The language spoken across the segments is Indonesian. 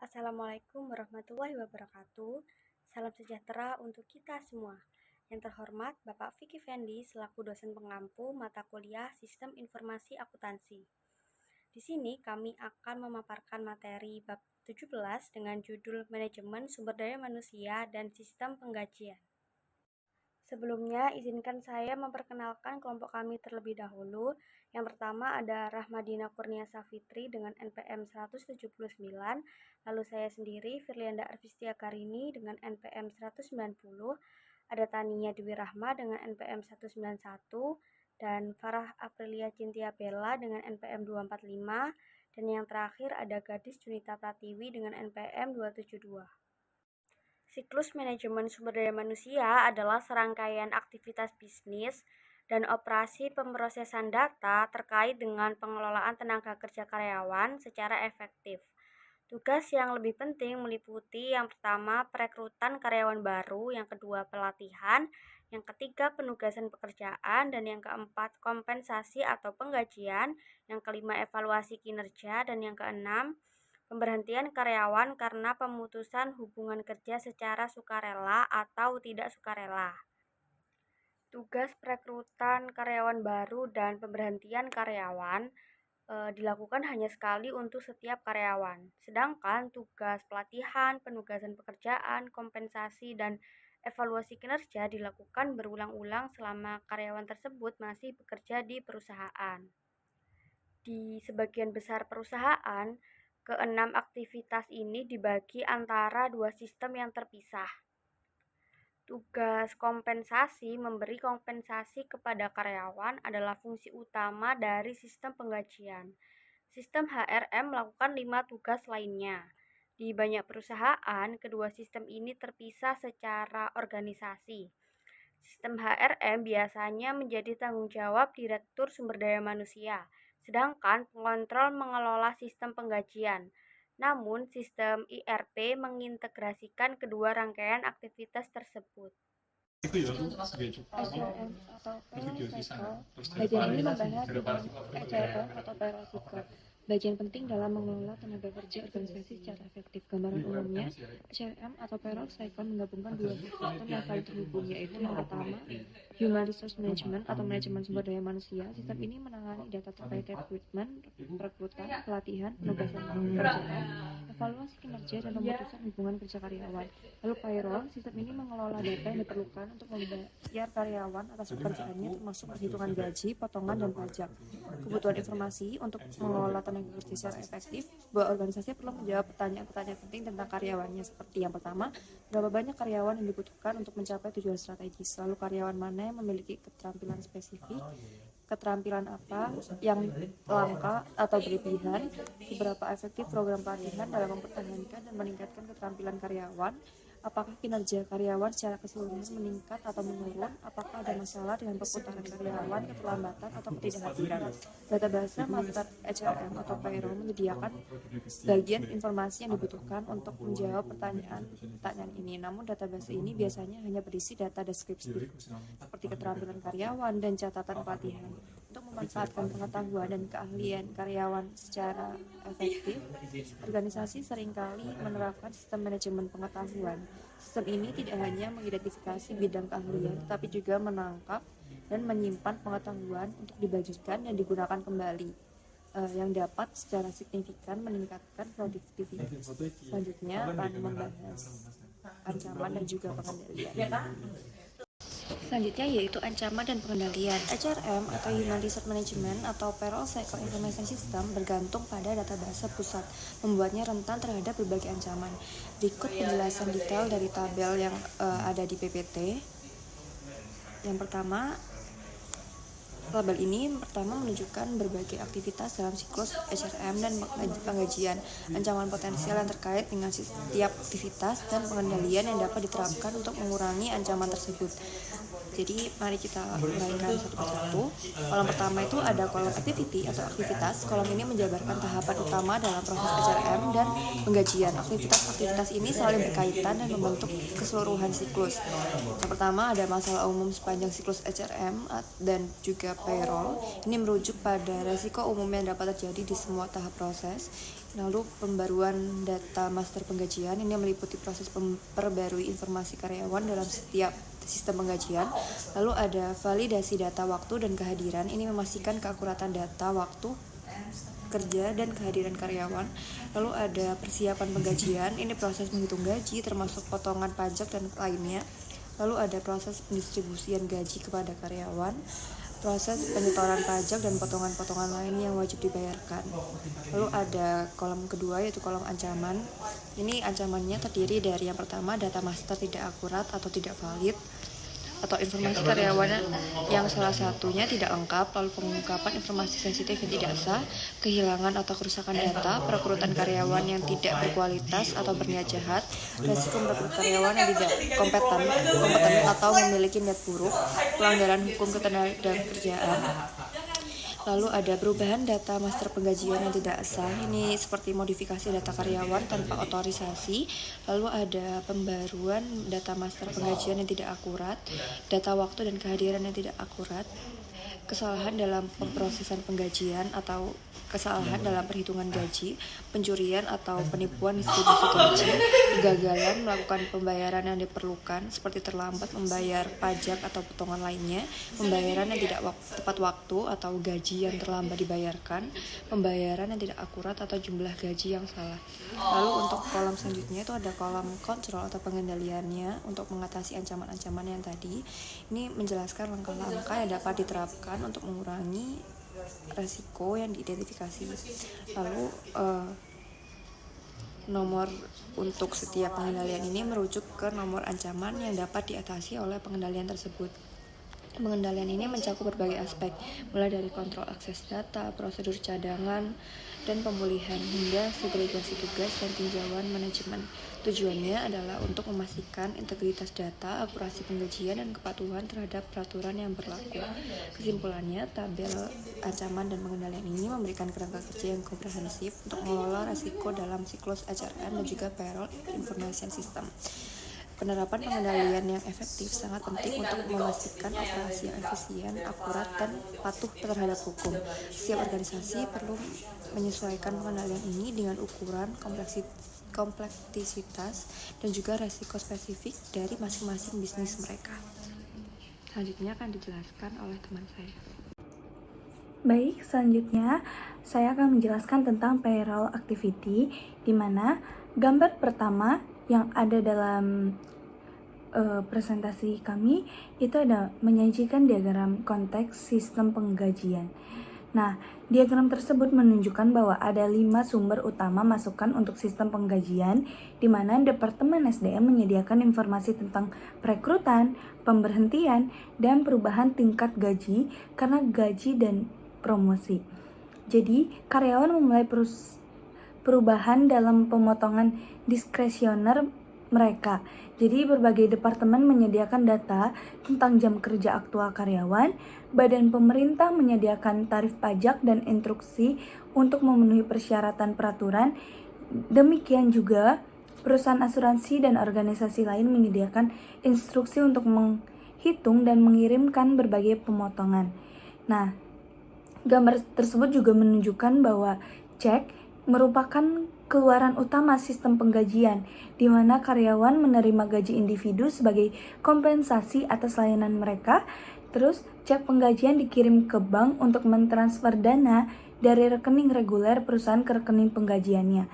Assalamualaikum warahmatullahi wabarakatuh. Salam sejahtera untuk kita semua. Yang terhormat Bapak Vicky Fendi selaku dosen pengampu mata kuliah Sistem Informasi Akuntansi. Di sini kami akan memaparkan materi bab 17 dengan judul Manajemen Sumber Daya Manusia dan Sistem Penggajian. Sebelumnya, izinkan saya memperkenalkan kelompok kami terlebih dahulu. Yang pertama ada Rahmadina Kurnia Safitri dengan NPM 179, lalu saya sendiri Firlianda Arvistia Karini dengan NPM 190, ada Tania Dwi Rahma dengan NPM 191, dan Farah Aprilia Cintia Bella dengan NPM 245, dan yang terakhir ada Gadis Junita Pratiwi dengan NPM 272. Siklus manajemen sumber daya manusia adalah serangkaian aktivitas bisnis dan operasi pemrosesan data terkait dengan pengelolaan tenaga kerja karyawan secara efektif. Tugas yang lebih penting meliputi yang pertama perekrutan karyawan baru, yang kedua pelatihan, yang ketiga penugasan pekerjaan, dan yang keempat kompensasi atau penggajian, yang kelima evaluasi kinerja, dan yang keenam pemberhentian karyawan karena pemutusan hubungan kerja secara sukarela atau tidak sukarela. Tugas perekrutan karyawan baru dan pemberhentian karyawan dilakukan hanya sekali untuk setiap karyawan. Sedangkan tugas pelatihan, penugasan pekerjaan, kompensasi, dan evaluasi kinerja dilakukan berulang-ulang selama karyawan tersebut masih bekerja di perusahaan. Di sebagian besar perusahaan, keenam aktivitas ini dibagi antara dua sistem yang terpisah. Tugas kompensasi memberi kompensasi kepada karyawan adalah fungsi utama dari sistem penggajian. Sistem HRM melakukan 5 tugas lainnya. Di banyak perusahaan, kedua sistem ini terpisah secara organisasi. Sistem HRM biasanya menjadi tanggung jawab Direktur Sumber Daya Manusia, sedangkan pengontrol mengelola sistem penggajian. Namun, sistem IRP mengintegrasikan kedua rangkaian aktivitas tersebut. SRM atau payroll cycle, bagian ini membahas tentang HRM atau payroll cycle, bagian penting dalam mengelola tenaga kerja organisasi secara efektif. Gambaran umumnya, HRM atau payroll cycle menggabungkan dua sistem yang saling terhubung, yaitu yang pertama, Human Resource Management atau manajemen sumber daya manusia. Sistem ini menangani data terkait perekrutan, pelatihan, penugasan pekerjaan, evaluasi kinerja, dan pemutusan hubungan kerja karyawan. Lalu payroll, sistem ini mengelola data yang diperlukan untuk membayar karyawan atas pekerjaannya, termasuk perhitungan gaji, potongan, dan pajak. Kebutuhan informasi untuk mengelola tenaga kerja secara efektif, sebuah organisasi perlu menjawab pertanyaan-pertanyaan penting tentang karyawannya, seperti yang pertama, berapa banyak karyawan yang dibutuhkan untuk mencapai tujuan strategis, lalu karyawan mana yang memiliki keterampilan spesifik, keterampilan apa yang langka atau berlebihan, seberapa efektif program pelatihan dalam mempertahankan dan meningkatkan keterampilan karyawan, apakah kinerja karyawan secara keseluruhan meningkat atau menurun, apakah ada masalah dengan perputaran karyawan, keterlambatan atau ketidakhadiran. Database master HRM atau payroll menyediakan bagian informasi yang dibutuhkan untuk menjawab pertanyaan ini. Namun database ini biasanya hanya berisi data deskriptif seperti keterampilan karyawan dan catatan pelatihan. Untuk memanfaatkan pengetahuan dan keahlian karyawan secara efektif, organisasi seringkali menerapkan sistem manajemen pengetahuan. Sistem ini tidak hanya mengidentifikasi bidang keahlian, tetapi juga menangkap dan menyimpan pengetahuan untuk dibagikan dan digunakan kembali, yang dapat secara signifikan meningkatkan produktivitas. Selanjutnya akan membahas ancaman dan juga pengendalian. Selanjutnya yaitu ancaman dan pengendalian. HRM atau Human Resource Management atau Payroll Cycle Information System bergantung pada database pusat, membuatnya rentan terhadap berbagai ancaman. Berikut penjelasan detail dari tabel yang ada di PPT. Yang pertama, tabel ini menunjukkan berbagai aktivitas dalam siklus HRM dan penggajian, ancaman potensial yang terkait dengan setiap aktivitas, dan pengendalian yang dapat diterapkan untuk mengurangi ancaman tersebut. Jadi mari kita uraikan satu persatu. Kolom pertama itu ada kolom activity atau aktivitas. Kolom ini menjabarkan tahapan utama dalam proses HRM dan penggajian. Aktivitas ini saling berkaitan dan membentuk keseluruhan siklus. Yang pertama ada masalah umum sepanjang siklus HRM dan juga payroll. Ini merujuk pada resiko umum yang dapat terjadi di semua tahap proses. Lalu pembaruan data master penggajian ini meliputi proses memperbarui informasi karyawan dalam setiap sistem penggajian. Lalu ada validasi data waktu dan kehadiran, ini memastikan keakuratan data waktu kerja dan kehadiran karyawan. Lalu ada persiapan penggajian, ini proses menghitung gaji termasuk potongan pajak dan lainnya. Lalu ada proses pendistribusian gaji kepada karyawan, proses penyetoran pajak dan potongan-potongan lain yang wajib dibayarkan. Lalu ada kolom kedua yaitu kolom ancaman. Ini ancamannya terdiri dari yang pertama, data master tidak akurat atau tidak valid, atau informasi karyawan yang salah satunya tidak lengkap, lalu pengungkapan informasi sensitif yang tidak sah, kehilangan atau kerusakan data, perekrutan karyawan yang tidak berkualitas atau berniat jahat, resiko merekrut karyawan yang tidak kompeten atau memiliki niat buruk, pelanggaran hukum ketenagakerjaan. Lalu ada perubahan data master penggajian yang tidak sah, ini seperti modifikasi data karyawan tanpa otorisasi. Lalu ada pembaruan data master penggajian yang tidak akurat, data waktu dan kehadiran yang tidak akurat, kesalahan dalam pemrosesan penggajian atau kesalahan dalam perhitungan gaji, pencurian atau penipuan distribusi gaji, kegagalan melakukan pembayaran yang diperlukan seperti terlambat membayar pajak atau potongan lainnya, pembayaran yang tidak tepat waktu atau gaji yang terlambat dibayarkan, pembayaran yang tidak akurat atau jumlah gaji yang salah. Lalu untuk kolom selanjutnya itu ada kolom kontrol atau pengendaliannya untuk mengatasi ancaman-ancaman yang tadi. Ini menjelaskan langkah-langkah yang dapat diterapkan untuk mengurangi resiko yang diidentifikasi. Lalu nomor untuk setiap pengendalian ini merujuk ke nomor ancaman yang dapat diatasi oleh pengendalian tersebut. Pengendalian ini mencakup berbagai aspek, mulai dari kontrol akses data, prosedur cadangan, dan pemulihan, hingga segregasi tugas dan tinjauan manajemen. Tujuannya adalah untuk memastikan integritas data, akurasi penggajian, dan kepatuhan terhadap peraturan yang berlaku. Kesimpulannya, tabel ancaman dan pengendalian ini memberikan kerangka kerja yang komprehensif untuk mengelola risiko dalam siklus HRM dan juga payroll information system. Penerapan pengendalian yang efektif sangat penting untuk memastikan operasi yang efisien, akurat, dan patuh terhadap hukum. Setiap organisasi perlu menyesuaikan pengendalian ini dengan ukuran, kompleksitas, dan juga resiko spesifik dari masing-masing bisnis mereka. Selanjutnya akan dijelaskan oleh teman saya. Baik, selanjutnya saya akan menjelaskan tentang payroll activity, di mana gambar pertama yang ada dalam presentasi kami itu ada menyajikan diagram konteks sistem penggajian. Nah, diagram tersebut menunjukkan bahwa ada 5 sumber utama masukan untuk sistem penggajian, di mana Departemen SDM menyediakan informasi tentang perekrutan, pemberhentian, dan perubahan tingkat gaji karena gaji dan promosi. Jadi, karyawan memulai perubahan dalam pemotongan diskresioner mereka. Jadi berbagai departemen menyediakan data tentang jam kerja aktual karyawan, badan pemerintah menyediakan tarif pajak dan instruksi untuk memenuhi persyaratan peraturan. Demikian juga perusahaan asuransi dan organisasi lain menyediakan instruksi untuk menghitung dan mengirimkan berbagai pemotongan. Nah, gambar tersebut juga menunjukkan bahwa cek merupakan keluaran utama sistem penggajian, di mana karyawan menerima gaji individu sebagai kompensasi atas layanan mereka. Terus, cek penggajian dikirim ke bank untuk mentransfer dana dari rekening reguler perusahaan ke rekening penggajiannya.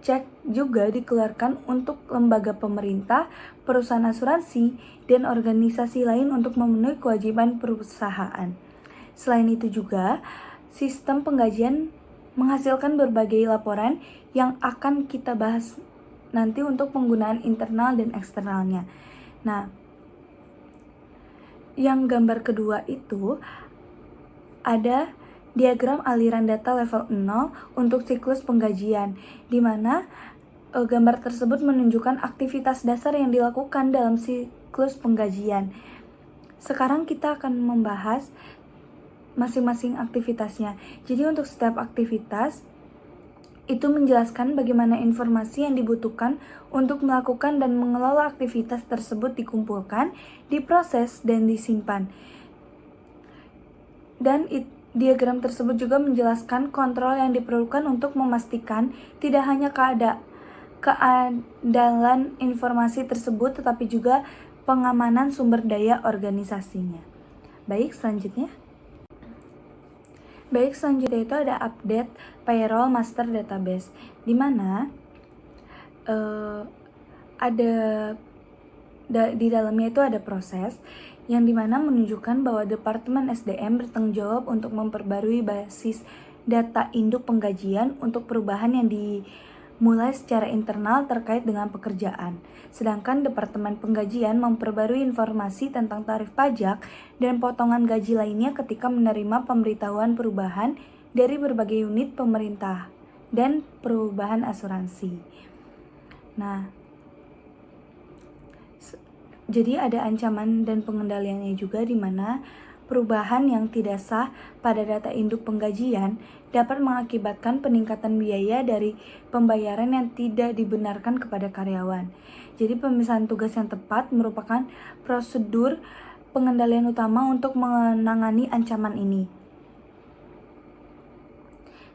Cek juga dikeluarkan untuk lembaga pemerintah, perusahaan asuransi, dan organisasi lain untuk memenuhi kewajiban perusahaan. Selain itu juga, sistem penggajian menghasilkan berbagai laporan yang akan kita bahas nanti untuk penggunaan internal dan eksternalnya. Nah, yang gambar kedua itu ada diagram aliran data level 0 untuk siklus penggajian, di mana gambar tersebut menunjukkan aktivitas dasar yang dilakukan dalam siklus penggajian. Sekarang kita akan membahas masing-masing aktivitasnya. Jadi untuk setiap aktivitas itu menjelaskan bagaimana informasi yang dibutuhkan untuk melakukan dan mengelola aktivitas tersebut dikumpulkan, diproses, dan disimpan. Dan Diagram tersebut juga menjelaskan kontrol yang diperlukan untuk memastikan tidak hanya keandalan informasi tersebut, tetapi juga pengamanan sumber daya organisasinya. Baik, selanjutnya itu ada update payroll master database, di mana di dalamnya itu ada proses yang dimana menunjukkan bahwa Departemen SDM bertanggung jawab untuk memperbarui basis data induk penggajian untuk perubahan yang dimulai secara internal terkait dengan pekerjaan. Sedangkan Departemen Penggajian memperbarui informasi tentang tarif pajak dan potongan gaji lainnya ketika menerima pemberitahuan perubahan dari berbagai unit pemerintah dan perubahan asuransi. Nah, jadi ada ancaman dan pengendaliannya juga, di mana perubahan yang tidak sah pada data induk penggajian dapat mengakibatkan peningkatan biaya dari pembayaran yang tidak dibenarkan kepada karyawan. Jadi pemisahan tugas yang tepat merupakan prosedur pengendalian utama untuk menangani ancaman ini.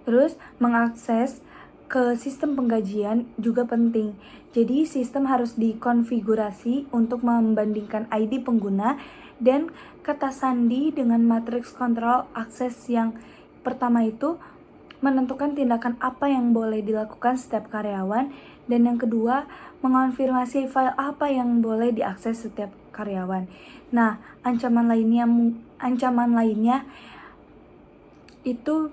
Terus mengakses ke sistem penggajian juga penting. Jadi sistem harus dikonfigurasi untuk membandingkan ID pengguna dan kata sandi dengan matriks kontrol akses. Yang pertama itu menentukan tindakan apa yang boleh dilakukan setiap karyawan, dan yang kedua mengonfirmasi file apa yang boleh diakses setiap karyawan. Nah, ancaman lainnya itu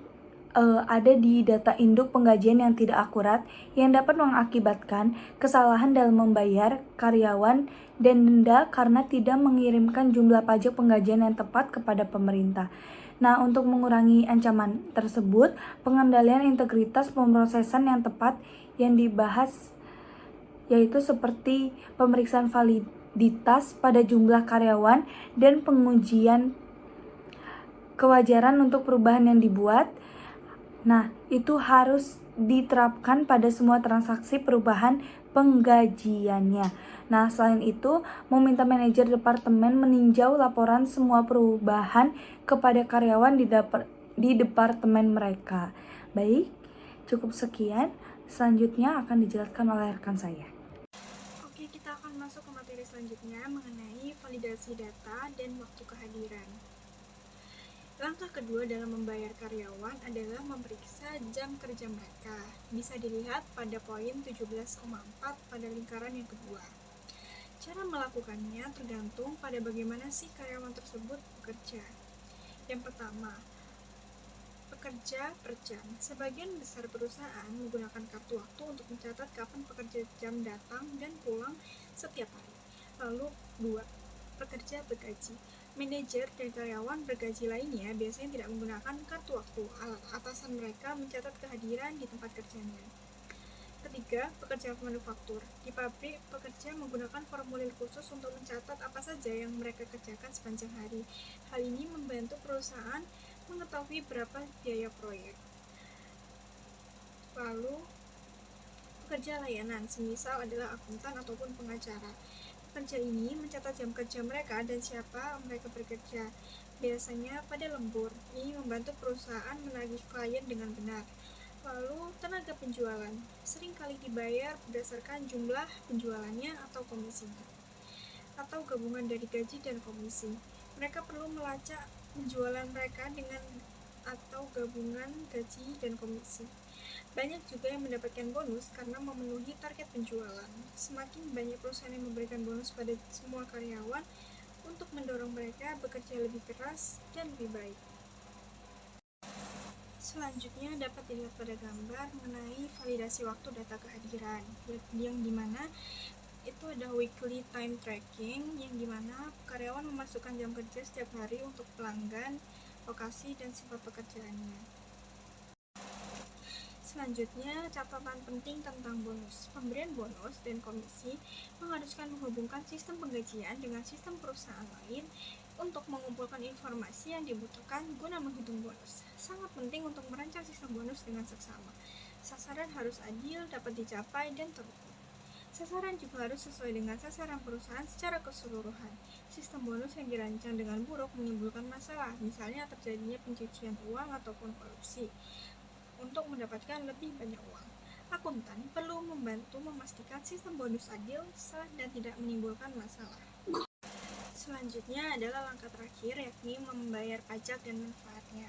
ada di data induk penggajian yang tidak akurat, yang dapat mengakibatkan kesalahan dalam membayar karyawan dan denda karena tidak mengirimkan jumlah pajak penggajian yang tepat kepada pemerintah. Nah, untuk mengurangi ancaman tersebut, pengendalian integritas pemrosesan yang tepat yang dibahas yaitu seperti pemeriksaan validitas pada jumlah karyawan dan pengujian kewajaran untuk perubahan yang dibuat. Nah, itu harus diterapkan pada semua transaksi perubahan penggajiannya. Nah, selain itu, meminta manajer departemen meninjau laporan semua perubahan kepada karyawan di departemen mereka. Baik, cukup sekian. Selanjutnya akan dijelaskan oleh rekan saya. Oke, kita akan masuk ke materi selanjutnya mengenai validasi data dan waktu kehadiran. Langkah kedua dalam membayar karyawan adalah memeriksa jam kerja mereka. Bisa dilihat pada poin 17,4 pada lingkaran yang kedua. Cara melakukannya tergantung pada bagaimana si karyawan tersebut bekerja. Yang pertama, pekerja per jam. Sebagian besar perusahaan menggunakan kartu waktu untuk mencatat kapan pekerja jam datang dan pulang setiap hari. Lalu 2. Pekerja bergaji. Manajer dan karyawan bergaji lainnya biasanya tidak menggunakan kartu waktu. Atasan mereka mencatat kehadiran di tempat kerjanya. Ketiga, pekerja manufaktur. Di pabrik, pekerja menggunakan formulir khusus untuk mencatat apa saja yang mereka kerjakan sepanjang hari. Hal ini membantu perusahaan mengetahui berapa biaya proyek. Lalu, pekerja layanan, semisal adalah akuntan ataupun pengacara. Pekerja ini mencatat jam kerja mereka dan siapa mereka bekerja, biasanya pada lembur. Ini membantu perusahaan menagih klien dengan benar. Lalu, tenaga penjualan seringkali dibayar berdasarkan jumlah penjualannya atau komisinya, atau gabungan dari gaji dan komisi. Mereka perlu melacak penjualan mereka dengan atau gabungan gaji dan komisi. Banyak juga yang mendapatkan bonus karena memenuhi target penjualan. Semakin banyak perusahaan yang memberikan bonus pada semua karyawan untuk mendorong mereka bekerja lebih keras dan lebih baik. Selanjutnya dapat dilihat pada gambar mengenai validasi waktu data kehadiran, yang dimana itu ada weekly time tracking, yang dimana karyawan memasukkan jam kerja setiap hari untuk pelanggan, lokasi, dan sifat pekerjaannya. Selanjutnya, catatan penting tentang bonus. Pemberian bonus dan komisi mengharuskan menghubungkan sistem penggajian dengan sistem perusahaan lain untuk mengumpulkan informasi yang dibutuhkan guna menghitung bonus. Sangat penting untuk merancang sistem bonus dengan seksama. Sasaran harus adil, dapat dicapai, dan terukur. Sasaran juga harus sesuai dengan sasaran perusahaan secara keseluruhan. Sistem bonus yang dirancang dengan buruk menimbulkan masalah, misalnya terjadinya pencucian uang ataupun korupsi untuk mendapatkan lebih banyak uang. Akuntan perlu membantu memastikan sistem bonus adil, sah, dan tidak menimbulkan masalah. Selanjutnya adalah langkah terakhir, yakni membayar pajak dan manfaatnya.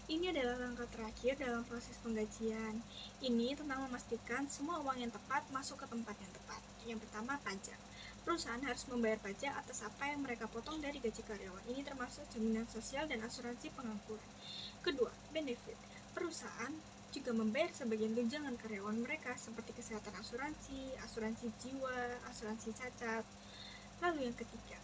Ini adalah langkah terakhir dalam proses penggajian. Ini tentang memastikan semua uang yang tepat masuk ke tempat yang tepat. Yang pertama, pajak. Perusahaan harus membayar pajak atas apa yang mereka potong dari gaji karyawan. Ini termasuk jaminan sosial dan asuransi pengangguran. Kedua, benefit. Perusahaan juga membayar sebagian tunjangan karyawan mereka seperti kesehatan asuransi, asuransi jiwa, asuransi cacat. Lalu yang ketiga,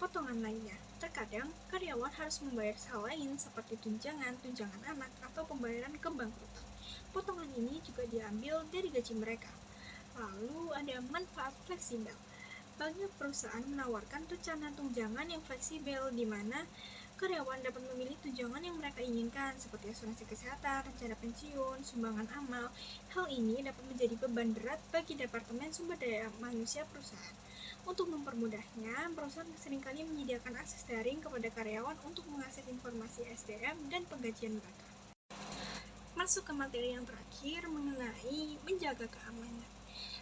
potongan lainnya. Terkadang, karyawan harus membayar hal lain seperti tunjangan anak, atau pembayaran kebangkrutan. Potongan ini juga diambil dari gaji mereka. Lalu ada manfaat fleksibel. Banyak perusahaan menawarkan rencana tunjangan yang fleksibel di mana karyawan dapat memilih tunjangan yang mereka inginkan seperti asuransi kesehatan, rencana pensiun, sumbangan amal. Hal ini dapat menjadi beban berat bagi Departemen Sumber Daya Manusia perusahaan. Untuk mempermudahnya, perusahaan seringkali menyediakan akses daring kepada karyawan untuk mengakses informasi SDM dan penggajian mereka. Masuk ke materi yang terakhir mengenai menjaga keamanan.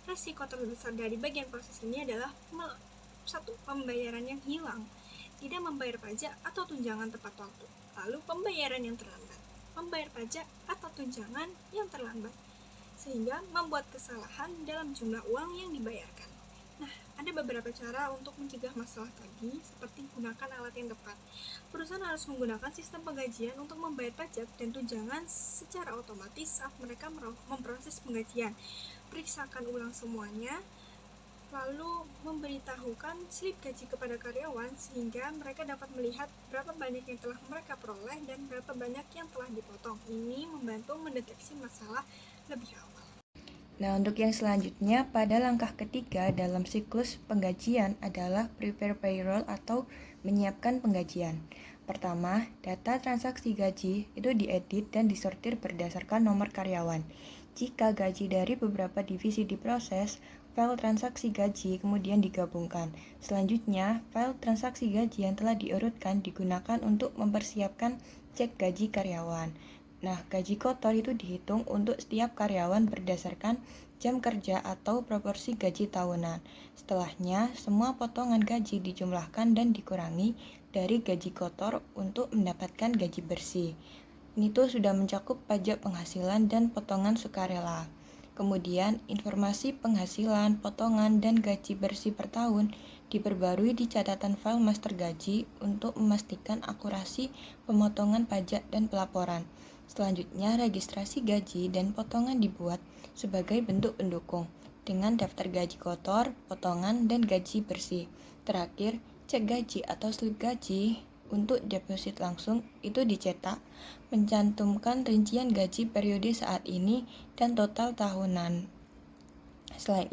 Resiko terbesar dari bagian proses ini adalah 1. Pembayaran yang hilang, tidak membayar pajak atau tunjangan tepat waktu. Lalu pembayaran yang terlambat, membayar pajak atau tunjangan yang terlambat, sehingga membuat kesalahan dalam jumlah uang yang dibayarkan. Nah, ada beberapa cara untuk mencegah masalah tadi, seperti gunakan alat yang tepat. Perusahaan harus menggunakan sistem penggajian untuk membayar pajak dan tunjangan secara otomatis saat mereka memproses penggajian. Periksakan ulang semuanya, lalu memberitahukan slip gaji kepada karyawan sehingga mereka dapat melihat berapa banyak yang telah mereka peroleh dan berapa banyak yang telah dipotong. Ini membantu mendeteksi masalah lebih awal. Nah, untuk yang selanjutnya, pada langkah ketiga dalam siklus penggajian adalah prepare payroll atau menyiapkan penggajian. Pertama, data transaksi gaji itu diedit dan disortir berdasarkan nomor karyawan. Jika gaji dari beberapa divisi diproses, file transaksi gaji kemudian digabungkan. Selanjutnya, file transaksi gaji yang telah diurutkan digunakan untuk mempersiapkan cek gaji karyawan. Nah, gaji kotor itu dihitung untuk setiap karyawan berdasarkan jam kerja atau proporsi gaji tahunan. Setelahnya, semua potongan gaji dijumlahkan dan dikurangi dari gaji kotor untuk mendapatkan gaji bersih. Ini tuh sudah mencakup pajak penghasilan dan potongan sukarela. Kemudian, informasi penghasilan, potongan, dan gaji bersih per tahun diperbarui di catatan file master gaji untuk memastikan akurasi pemotongan pajak dan pelaporan. Selanjutnya, registrasi gaji dan potongan dibuat sebagai bentuk pendukung dengan daftar gaji kotor, potongan, dan gaji bersih. Terakhir, cek gaji atau slip gaji untuk deposit langsung itu dicetak, mencantumkan rincian gaji periode saat ini dan total tahunan. Selain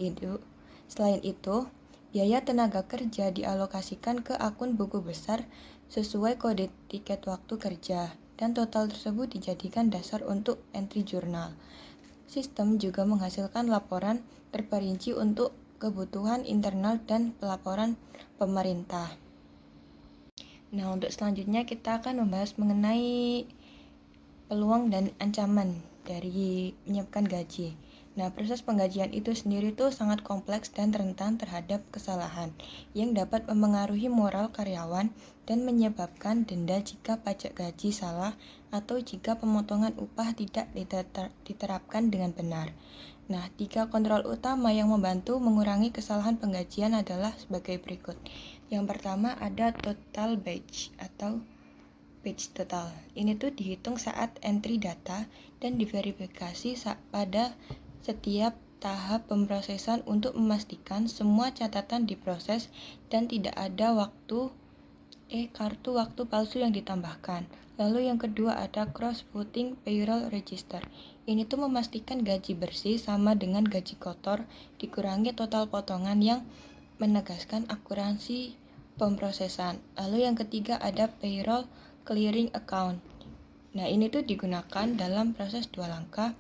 itu, biaya tenaga kerja dialokasikan ke akun buku besar sesuai kode tiket waktu kerja, dan total tersebut dijadikan dasar untuk entry jurnal. Sistem juga menghasilkan laporan terperinci untuk kebutuhan internal dan pelaporan pemerintah. Nah, untuk selanjutnya kita akan membahas mengenai peluang dan ancaman dari menyiapkan gaji. Nah, proses penggajian itu sendiri tuh sangat kompleks dan rentan terhadap kesalahan yang dapat mempengaruhi moral karyawan dan menyebabkan denda jika pajak gaji salah atau jika pemotongan upah tidak diterapkan dengan benar. Nah, 3 kontrol utama yang membantu mengurangi kesalahan penggajian adalah sebagai berikut. Yang pertama ada total batch atau batch total. Ini tuh dihitung saat entry data dan diverifikasi pada setiap tahap pemrosesan untuk memastikan semua catatan diproses dan tidak ada kartu waktu palsu yang ditambahkan. Lalu yang kedua ada cross-voting payroll register. Ini tuh memastikan gaji bersih sama dengan gaji kotor dikurangi total potongan yang menegaskan akurasi pemrosesan. Lalu yang ketiga ada payroll clearing account. Nah, ini tuh digunakan dalam proses 2 langkah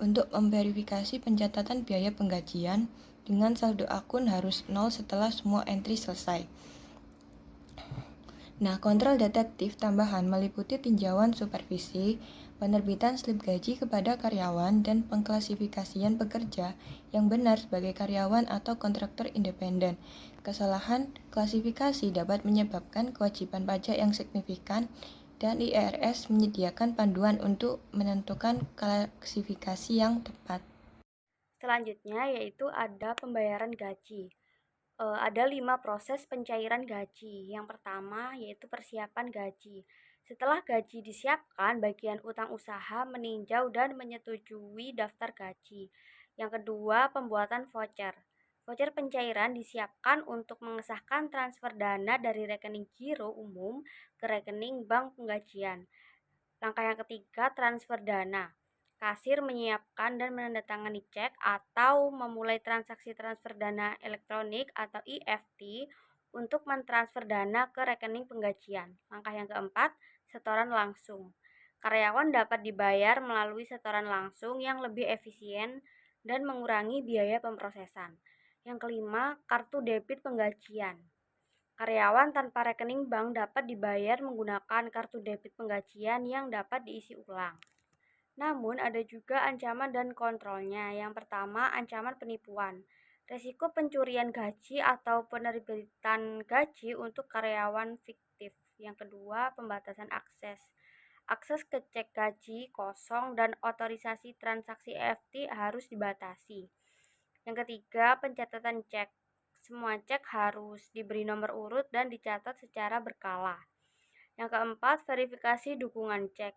untuk memverifikasi pencatatan biaya penggajian dengan saldo akun harus 0 setelah semua entry selesai. Nah, kontrol detektif tambahan meliputi tinjauan supervisi, penerbitan slip gaji kepada karyawan, dan pengklasifikasian pekerja yang benar sebagai karyawan atau kontraktor independen. Kesalahan klasifikasi dapat menyebabkan kewajiban pajak yang signifikan, dan IRS menyediakan panduan untuk menentukan klasifikasi yang tepat. Selanjutnya yaitu ada pembayaran gaji. Ada 5 proses pencairan gaji. Yang pertama yaitu persiapan gaji. Setelah gaji disiapkan, bagian utang usaha meninjau dan menyetujui daftar gaji. Yang kedua, pembuatan voucher. Voucher pencairan disiapkan untuk mengesahkan transfer dana dari rekening giro umum ke rekening bank penggajian. Langkah yang ketiga, transfer dana. Kasir menyiapkan dan menandatangani cek atau memulai transaksi transfer dana elektronik atau EFT untuk mentransfer dana ke rekening penggajian. Langkah yang keempat, setoran langsung. Karyawan dapat dibayar melalui setoran langsung yang lebih efisien dan mengurangi biaya pemrosesan. Yang kelima, kartu debit penggajian. Karyawan tanpa rekening bank dapat dibayar menggunakan kartu debit penggajian yang dapat diisi ulang. Namun, ada juga ancaman dan kontrolnya. Yang pertama, ancaman penipuan. Risiko pencurian gaji atau penerbitan gaji untuk karyawan fiktif. Yang kedua, pembatasan akses. Akses ke cek gaji kosong dan otorisasi transaksi EFT harus dibatasi. Yang ketiga, pencatatan cek. Semua cek harus diberi nomor urut dan dicatat secara berkala. Yang keempat, verifikasi dukungan cek.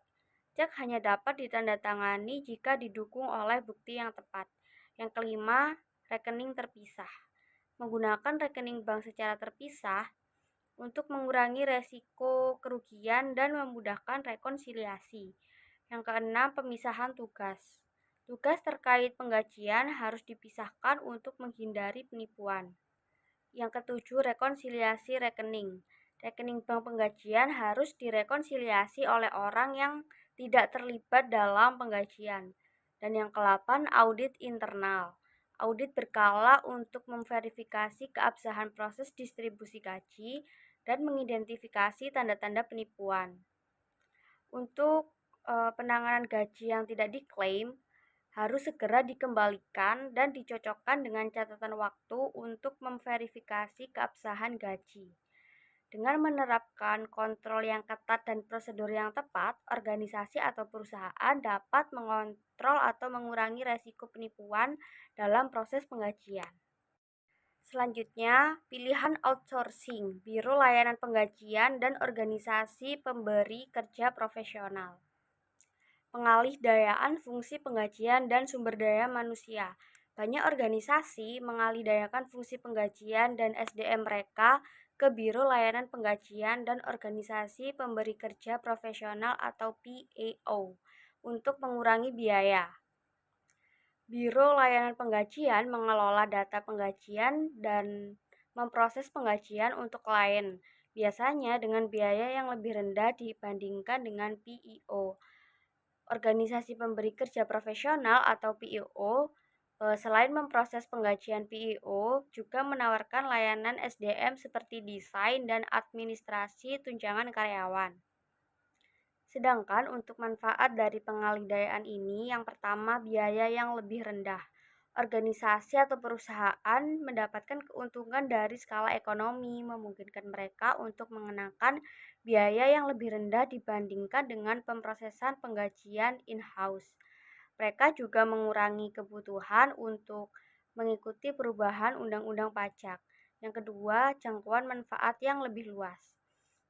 Cek hanya dapat ditandatangani jika didukung oleh bukti yang tepat. Yang kelima, rekening terpisah. Menggunakan rekening bank secara terpisah untuk mengurangi resiko kerugian dan memudahkan rekonsiliasi. Yang keenam, pemisahan tugas. Tugas terkait penggajian harus dipisahkan untuk menghindari penipuan. Yang ketujuh, rekonsiliasi rekening. Rekening bank penggajian harus direkonsiliasi oleh orang yang tidak terlibat dalam penggajian. Dan yang ke-8, audit internal. Audit berkala untuk memverifikasi keabsahan proses distribusi gaji dan mengidentifikasi tanda-tanda penipuan. Untuk penanganan gaji yang tidak diklaim, harus segera dikembalikan dan dicocokkan dengan catatan waktu untuk memverifikasi keabsahan gaji. Dengan menerapkan kontrol yang ketat dan prosedur yang tepat, organisasi atau perusahaan dapat mengontrol atau mengurangi resiko penipuan dalam proses penggajian. Selanjutnya, pilihan outsourcing, biro layanan penggajian dan organisasi pemberi kerja profesional. Pengalih-dayaan fungsi penggajian dan sumber daya manusia. Banyak organisasi mengalih-dayakan fungsi penggajian dan SDM mereka ke Biro Layanan Penggajian dan Organisasi Pemberi Kerja Profesional atau PAO untuk mengurangi biaya. Biro Layanan Penggajian mengelola data penggajian dan memproses penggajian untuk klien, biasanya dengan biaya yang lebih rendah dibandingkan dengan PEO. Organisasi pemberi kerja profesional atau PEO selain memproses penggajian PEO juga menawarkan layanan SDM seperti desain dan administrasi tunjangan karyawan. Sedangkan untuk manfaat dari pengalih-dayaan ini, yang pertama biaya yang lebih rendah. Organisasi atau perusahaan mendapatkan keuntungan dari skala ekonomi, memungkinkan mereka untuk mengenakan biaya yang lebih rendah dibandingkan dengan pemrosesan penggajian in-house. Mereka juga mengurangi kebutuhan untuk mengikuti perubahan undang-undang pajak. Yang kedua, jangkauan manfaat yang lebih luas.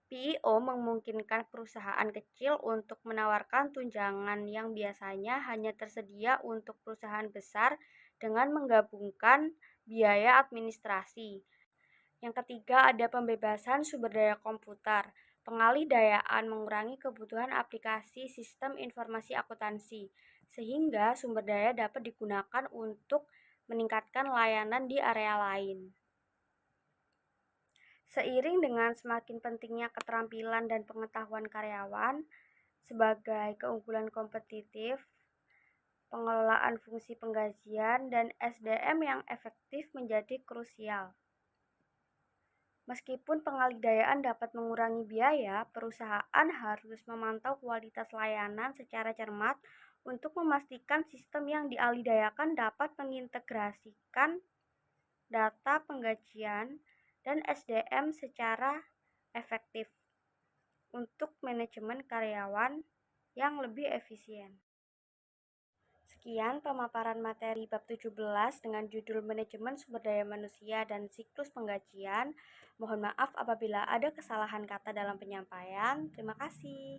PEO memungkinkan perusahaan kecil untuk menawarkan tunjangan yang biasanya hanya tersedia untuk perusahaan besar dengan menggabungkan biaya administrasi. Yang ketiga, ada pembebasan sumber daya komputer. Pengalih-dayaan mengurangi kebutuhan aplikasi sistem informasi akuntansi, sehingga sumber daya dapat digunakan untuk meningkatkan layanan di area lain. Seiring dengan semakin pentingnya keterampilan dan pengetahuan karyawan sebagai keunggulan kompetitif, Pengelolaan fungsi penggajian dan SDM yang efektif menjadi krusial. Meskipun pengalih-dayaan dapat mengurangi biaya, perusahaan harus memantau kualitas layanan secara cermat untuk memastikan sistem yang dialih-dayakan dapat mengintegrasikan data penggajian dan SDM secara efektif untuk manajemen karyawan yang lebih efisien. Sekian pemaparan materi bab 17 dengan judul Manajemen Sumber Daya Manusia dan Siklus Penggajian. Mohon maaf apabila ada kesalahan kata dalam penyampaian. Terima kasih.